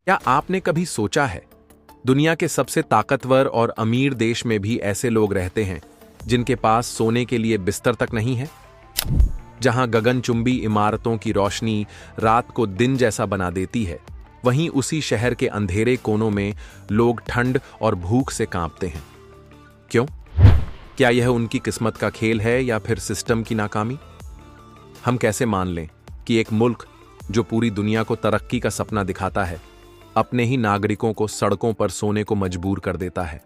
क्या आपने कभी सोचा है, दुनिया के सबसे ताकतवर और अमीर देश में भी ऐसे लोग रहते हैं जिनके पास सोने के लिए बिस्तर तक नहीं है? जहां गगनचुंबी इमारतों की रोशनी रात को दिन जैसा बना देती है, वहीं उसी शहर के अंधेरे कोनों में लोग ठंड और भूख से कांपते हैं। क्यों? क्या यह उनकी किस्मत का खेल है या फिर सिस्टम की नाकामी? हम कैसे मान लें कि एक मुल्क जो पूरी दुनिया को तरक्की का सपना दिखाता है, अपने ही नागरिकों को सड़कों पर सोने को मजबूर कर देता है?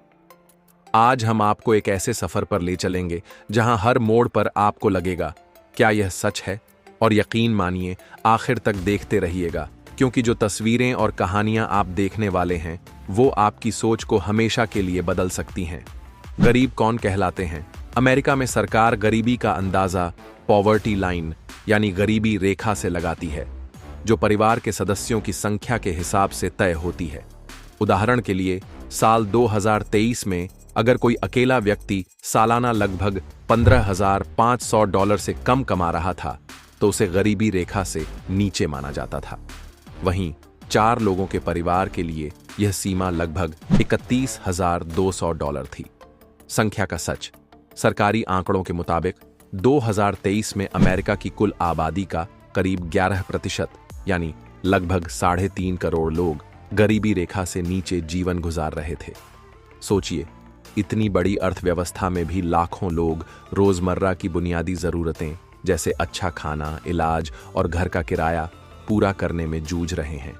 आज हम आपको एक ऐसे सफर पर ले चलेंगे जहां हर मोड़ पर आपको लगेगा, क्या यह सच है? और यकीन मानिए, आखिर तक देखते रहिएगा, क्योंकि जो तस्वीरें और कहानियां आप देखने वाले हैं वो आपकी सोच को हमेशा के लिए बदल सकती हैं। गरीब कौन कहलाते हैं? अमेरिका में सरकार गरीबी का अंदाजा पॉवर्टी लाइन यानी गरीबी रेखा से लगाती है, जो परिवार के सदस्यों की संख्या के हिसाब से तय होती है। उदाहरण के लिए, साल 2023 में अगर कोई अकेला व्यक्ति सालाना लगभग $15,500 से कम कमा रहा था तो उसे गरीबी रेखा से नीचे माना जाता था। वहीं 4 लोगों के परिवार के लिए यह सीमा लगभग $31,200 थी। संख्या का सच। सरकारी आंकड़ों के मुताबिक 2023 में अमेरिका की कुल आबादी का करीब 11% यानी लगभग 3.5 करोड़ लोग गरीबी रेखा से नीचे जीवन गुजार रहे थे। सोचिए, इतनी बड़ी अर्थव्यवस्था में भी लाखों लोग रोजमर्रा की बुनियादी जरूरतें जैसे अच्छा खाना, इलाज और घर का किराया पूरा करने में जूझ रहे हैं।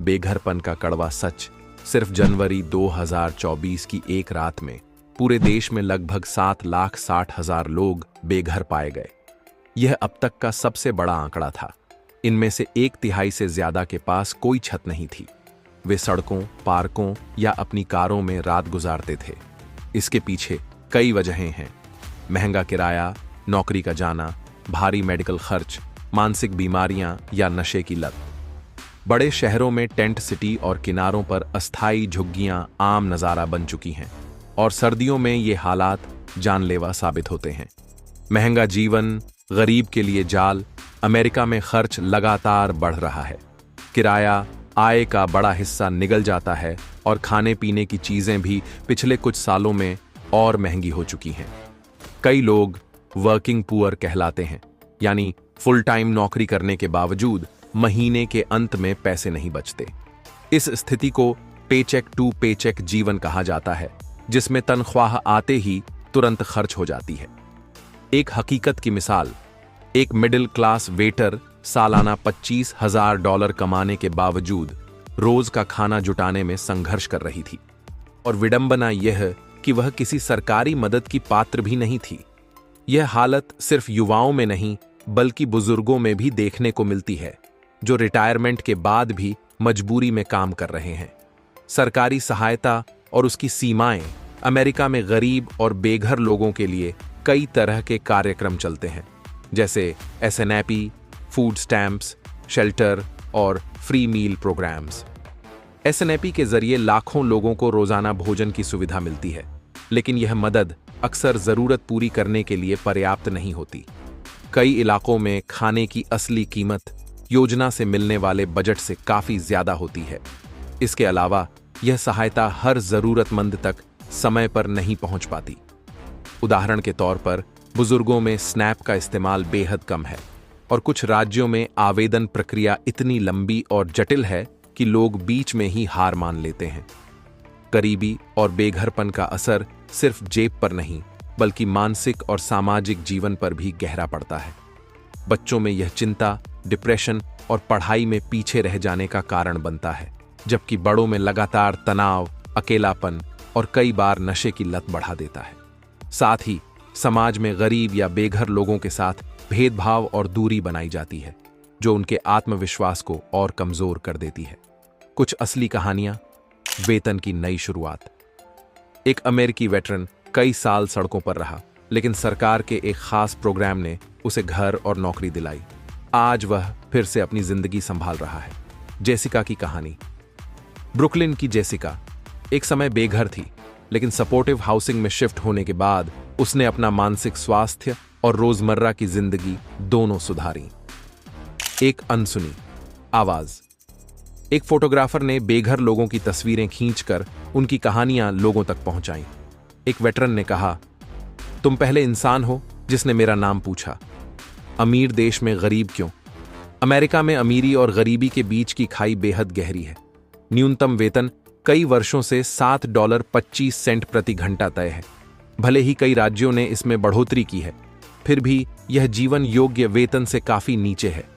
बेघरपन का कड़वा सच। सिर्फ जनवरी 2024 की एक रात में पूरे देश में लगभग 7,60,000 लोग बेघर पाए गए। यह अब तक का सबसे बड़ा आंकड़ा था। इनमें से 1/3 से ज्यादा के पास कोई छत नहीं थी। वे सड़कों, पार्कों या अपनी कारों में रात गुजारते थे। इसके पीछे कई वजहें हैं। महंगा किराया, नौकरी का जाना, भारी मेडिकल खर्च, मानसिक बीमारियां या नशे की लत। बड़े शहरों में टेंट सिटी और किनारों पर अस्थायी झुग्गियां आम नजारा बन चुकी हैं और सर्दियों में ये हालात जानलेवा साबित होते हैं। महंगा जीवन, गरीब के लिए जाल। अमेरिका में खर्च लगातार बढ़ रहा है। किराया आय का बड़ा हिस्सा निगल जाता है और खाने पीने की चीजें भी पिछले कुछ सालों में और महंगी हो चुकी हैं। कई लोग वर्किंग पुअर कहलाते हैं, यानी फुल टाइम नौकरी करने के बावजूद महीने के अंत में पैसे नहीं बचते। इस स्थिति को पेचेक टू पेचेक जीवन कहा जाता है, जिसमें तनख्वाह आते ही तुरंत खर्च हो जाती है। एक हकीकत की मिसाल, एक मिडिल क्लास वेटर सालाना $25,000 कमाने के बावजूद रोज का खाना जुटाने में संघर्ष कर रही थी। और विडंबना यह कि वह किसी सरकारी मदद की पात्र भी नहीं थी। यह हालत सिर्फ युवाओं में नहीं बल्कि बुजुर्गों में भी देखने को मिलती है, जो रिटायरमेंट के बाद भी मजबूरी में काम कर रहे हैं। सरकारी सहायता और उसकी सीमाएं। अमेरिका में गरीब और बेघर लोगों के लिए कई तरह के कार्यक्रम चलते हैं, जैसे SNAP, फूड स्टैम्प्स, शेल्टर और फ्री मील प्रोग्राम्स। SNAP के जरिए लाखों लोगों को रोजाना भोजन की सुविधा मिलती है, लेकिन यह मदद अक्सर जरूरत पूरी करने के लिए पर्याप्त नहीं होती। कई इलाकों में खाने की असली कीमत योजना से मिलने वाले बजट से काफी ज्यादा होती है। इसके अलावा यह सहायता हर जरूरतमंद तक समय पर नहीं पहुंच पाती। उदाहरण के तौर पर, बुजुर्गों में SNAP का इस्तेमाल बेहद कम है और कुछ राज्यों में आवेदन प्रक्रिया इतनी लंबी और जटिल है कि लोग बीच में ही हार मान लेते हैं। गरीबी और बेघरपन का असर सिर्फ जेब पर नहीं बल्कि मानसिक और सामाजिक जीवन पर भी गहरा पड़ता है। बच्चों में यह चिंता, डिप्रेशन और पढ़ाई में पीछे रह जाने का कारण बनता है, जबकि बड़ों में लगातार तनाव, अकेलापन और कई बार नशे की लत बढ़ा देता है। साथ ही समाज में गरीब या बेघर लोगों के साथ भेदभाव और दूरी बनाई जाती है, जो उनके आत्मविश्वास को और कमजोर कर देती है। कुछ असली कहानियां। वेतन की नई शुरुआत। एक अमेरिकी वेटरन कई साल सड़कों पर रहा, लेकिन सरकार के एक खास प्रोग्राम ने उसे घर और नौकरी दिलाई। आज वह फिर से अपनी जिंदगी संभाल रहा है। जेसिका की कहानी। ब्रुकलिन की जेसिका एक समय बेघर थी, लेकिन सपोर्टिव हाउसिंग में शिफ्ट होने के बाद उसने अपना मानसिक स्वास्थ्य और रोजमर्रा की जिंदगी दोनों सुधारी। एक अनसुनी आवाज। एक फोटोग्राफर ने बेघर लोगों की तस्वीरें खींचकर उनकी कहानियां लोगों तक पहुंचाईं। एक वेटरन ने कहा, तुम पहले इंसान हो जिसने मेरा नाम पूछा। अमीर देश में गरीब क्यों? अमेरिका में अमीरी और गरीबी के बीच की खाई बेहद गहरी है। न्यूनतम वेतन कई वर्षों से $7.25 प्रति घंटा तय है। भले ही कई राज्यों ने इसमें बढ़ोतरी की है, फिर भी यह जीवन योग्य वेतन से काफी नीचे है।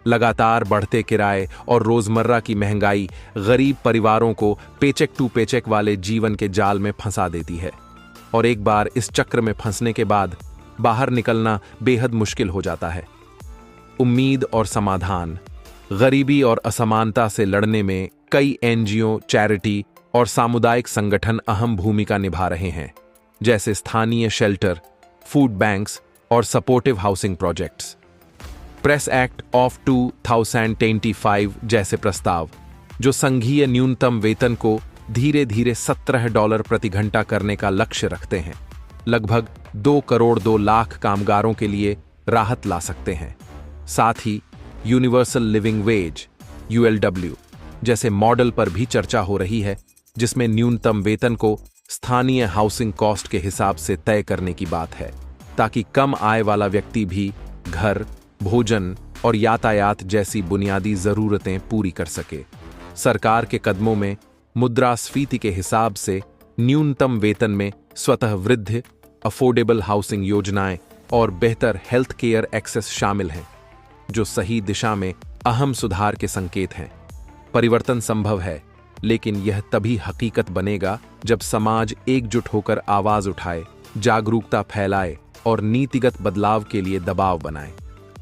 लगातार बढ़ते किराए और रोजमर्रा की महंगाई गरीब परिवारों को पेचेक टू पेचेक वाले जीवन के जाल में फंसा देती है, और एक बार इस चक्र में फंसने के बाद बाहर निकलना बेहद मुश्किल हो जाता है। उम्मीद और समाधान। गरीबी और असमानता से लड़ने में कई एनजीओ, चैरिटी और सामुदायिक संगठन अहम भूमिका निभा रहे हैं, जैसे स्थानीय शेल्टर, फूड बैंक्स और supportive housing projects. Press act of 2025 जैसे प्रस्ताव, जो संघीय न्यूनतम वेतन को धीरे धीरे $17 प्रति घंटा करने का लक्ष्य रखते हैं, लगभग 2 करोड़ 2 लाख कामगारों के लिए राहत ला सकते हैं। साथ ही यूनिवर्सल लिविंग वेज (ULW) जैसे मॉडल पर भी चर्चा हो रही है, जिसमें न्यूनतम वेतन को स्थानीय हाउसिंग कॉस्ट के हिसाब से तय करने की बात है, ताकि कम आय वाला व्यक्ति भी घर, भोजन और यातायात जैसी बुनियादी जरूरतें पूरी कर सके। सरकार के कदमों में मुद्रास्फीति के हिसाब से न्यूनतम वेतन में स्वतः वृद्धि, अफोर्डेबल हाउसिंग योजनाएं और बेहतर हेल्थ केयर एक्सेस शामिल हैं, जो सही दिशा में अहम सुधार के संकेत हैं। परिवर्तन संभव है, लेकिन यह तभी हकीकत बनेगा जब समाज एकजुट होकर आवाज उठाए, जागरूकता फैलाए और नीतिगत बदलाव के लिए दबाव बनाए।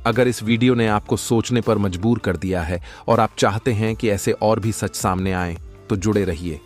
अगर इस वीडियो ने आपको सोचने पर मजबूर कर दिया है और आप चाहते हैं कि ऐसे और भी सच सामने आए, तो जुड़े रहिए।